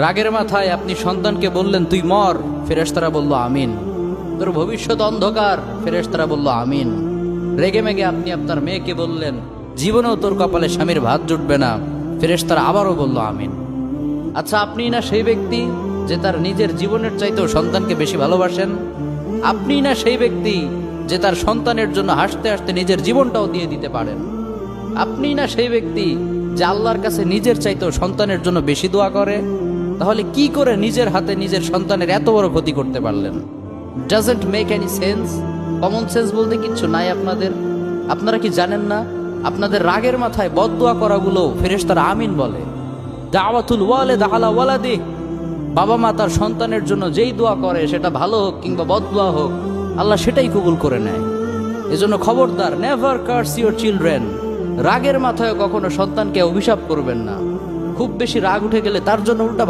রাগের মাথায় আপনি সন্তানকে বললেন তুই মর, ফেরেশতারা বলল আমিন। তোর ভবিষ্যৎ অন্ধকার, ফেরেশতারা বলল আমিন। রেগে মেগে আপনি আপনার মেয়েকে বললেন জীবনেও তোর কপালে স্বামীর ভাত জুটবে না, ফেরেশতারা আবারও বলল আমিন। আচ্ছা, আপনি না সেই ব্যক্তি যে তার নিজের জীবনের চাইতেও সন্তানকে বেশি ভালোবাসেন? আপনি না সেই ব্যক্তি যে তার সন্তানের জন্য হাসতে হাসতে নিজের জীবনটাও দিয়ে দিতে পারেন? আপনি না সেই ব্যক্তি যে আল্লাহর কাছে নিজের চাইতেও সন্তানের জন্য বেশি দোয়া করে? তাহলে কি করে নিজের হাতে নিজের সন্তানের এত বড় ক্ষতি করতে পারলেন? Doesn't make any sense. Common sense বলতে কিচ্ছু নাই আপনাদের? আপনারা কি জানেন না আপনাদের রাগের মাথায় বদদোয়া করাগুলো ফেরেশতারা আমিন বলে? দাওয়াতুল ওয়ালিদ আলা ওয়ালাদি, বাবা মা তার সন্তানের জন্য যেই দোয়া করে সেটা ভালো হোক কিংবা বদদোয়া হোক, আল্লাহ সেটাই কবুল করে নেয়। এজন্য খবরদার, নেভার কার্স ইউর চিলড্রেন। রাগের মাথায় কখনো সন্তানকে অভিশাপ করবেন না। খুব বেশি রাগ উঠে গেলে তার জন্য উল্টা